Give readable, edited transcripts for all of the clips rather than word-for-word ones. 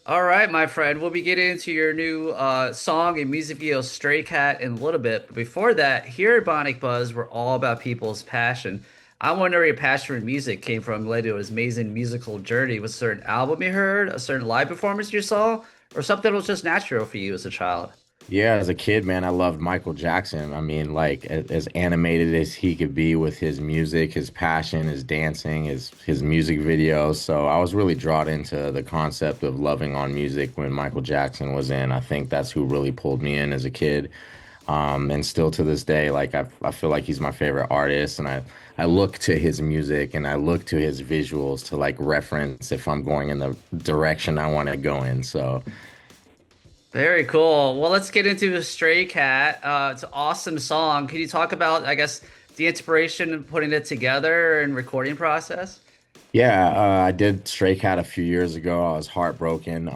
All right, my friend. We'll be getting into your new song and music video, Stray Cat, in a little bit. But before that, here at Bionic Buzz, we're all about people's passion. I wonder where your passion for music came from related to his amazing musical journey. Was a certain album you heard, a certain live performance you saw, or something that was just natural for you as a child? Yeah, as a kid, man, I loved Michael Jackson. I mean, like as animated as he could be with his music, his passion, his dancing, his music videos. So I was really drawn into the concept of loving on music when Michael Jackson was in. I think that's who really pulled me in as a kid. And still to this day, like I feel like he's my favorite artist, and I look to his music and I look to his visuals to like reference if I'm going in the direction I want to go in. So. Very cool. Well, let's get into Stray Cat. It's an awesome song. Can you talk about, I guess, the inspiration and putting it together and recording process? Yeah, I did Stray Cat a few years ago. I was heartbroken.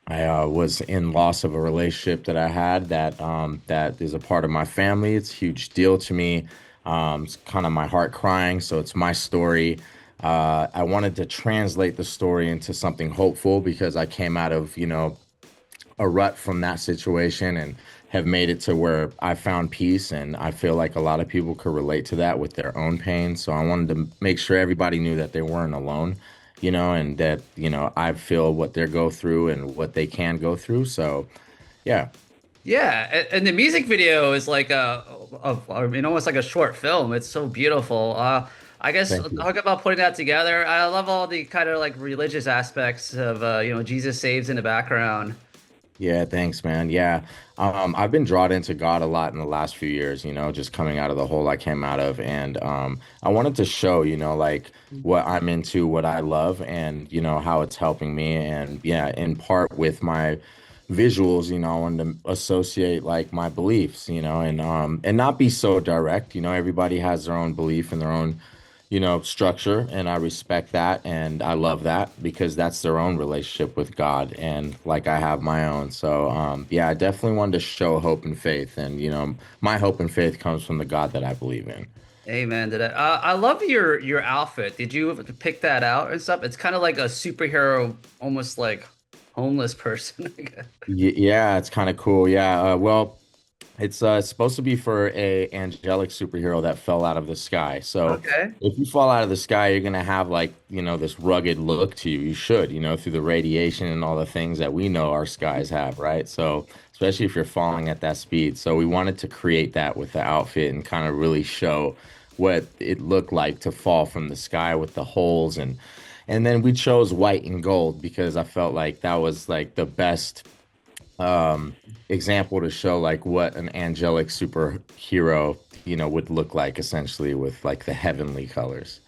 I was in loss of a relationship that I had that is a part of my family. It's a huge deal to me. It's kind of my heart crying, so it's my story. I wanted to translate the story into something hopeful because I came out of, a rut from that situation and have made it to where I found peace. And I feel like a lot of people could relate to that with their own pain. So I wanted to make sure everybody knew that they weren't alone, and that, I feel what they go through and what they can go through. So, yeah, Yeah, and the music video is like I mean, almost like a short film. It's so beautiful. I guess thank you. talk about putting that together. I love all the kind of like religious aspects of Jesus saves in the background. Yeah, thanks, man. Yeah. I've been drawn into God a lot in the last few years, just coming out of the hole I came out of. And I wanted to show, like what I'm into, what I love, and, how it's helping me. And yeah, in part with my visuals, I wanted to associate like my beliefs, and not be so direct. Everybody has their own belief and their own structure, and I respect that and I love that because that's their own relationship with God and like I have my own. So yeah, I definitely wanted to show hope and faith, and my hope and faith comes from the God that I believe in. Amen to that. I love your outfit. Did you pick that out and stuff? It's kind of like a superhero, almost like homeless person. I guess. Yeah, it's kind of cool. Yeah, well, it's supposed to be for a angelic superhero that fell out of the sky. So Okay. if you fall out of the sky, you're gonna have like, this rugged look to you. You should, through the radiation and all the things that we know our skies have, right? So especially if you're falling at that speed. So we wanted to create that with the outfit and kind of really show what it looked like to fall from the sky with the holes, and then we chose white and gold because I felt like that was like the best example to show like what an angelic superhero, would look like essentially with like the heavenly colors.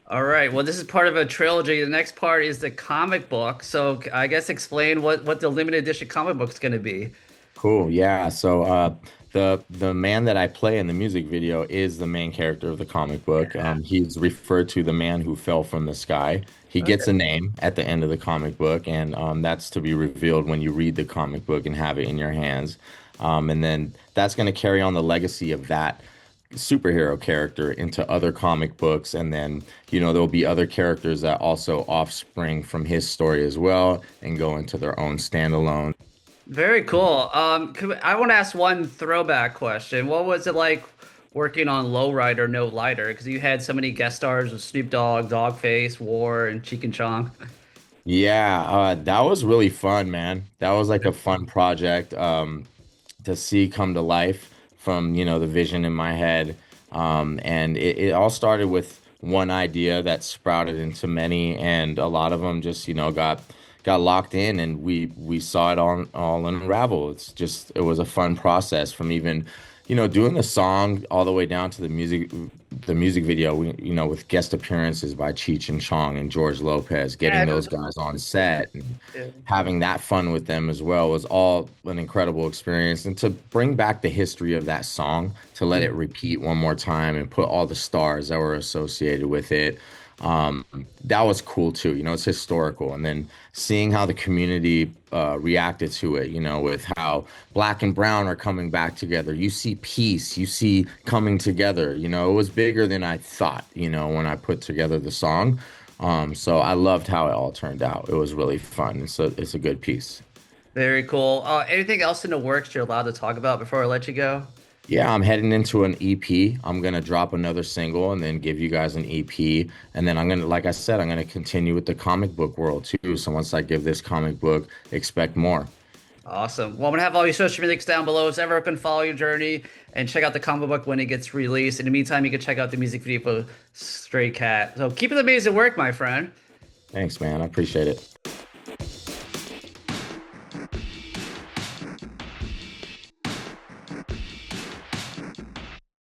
All right. Well, this is part of a trilogy. The next part is the comic book. So I guess explain what the limited edition comic book is going to be. Cool. Yeah. So the man that I play in the music video is the main character of the comic book. He's referred to the man who fell from the sky. He gets a Okay. name at the end of the comic book, and that's to be revealed when you read the comic book and have it in your hands. And then that's going to carry on the legacy of that superhero character into other comic books. And then, there'll be other characters that also offspring from his story as well and go into their own standalone. Very cool. I want to ask one throwback question. What was it like working on Lowrider, No Lighter? Because you had so many guest stars with Snoop Dogg, Dogface, War, and Cheech Chong. Yeah, that was really fun, man. That was like a fun project to see come to life from, the vision in my head. And it all started with one idea that sprouted into many, and a lot of them just, got locked in, and we saw it all unravel. It was a fun process from even, doing the song all the way down to the music video, with guest appearances by Cheech and Chong and George Lopez, Yeah, getting those guys on set and yeah. having that fun with them as well was all an incredible experience. And to bring back the history of that song, to let it repeat one more time and put all the stars that were associated with it, um, that was cool too. It's historical. And then seeing how the community reacted to it, with how black and brown are coming back together. You see peace, you see coming together. It was bigger than I thought, when I put together the song. So I loved how it all turned out. It was really fun. It's a good piece. Very cool. Anything else in the works you're allowed to talk about before I let you go? Yeah, I'm heading into an EP. I'm gonna drop another single and then give you guys an EP. And then like I said, I'm gonna continue with the comic book world too. So once I give this comic book, expect more. Awesome. Well, I'm gonna have all your social links down below so everyone can follow your journey and check out the comic book when it gets released. In the meantime, you can check out the music video for Stray Cat. So keep up the amazing work, my friend. Thanks, man. I appreciate it.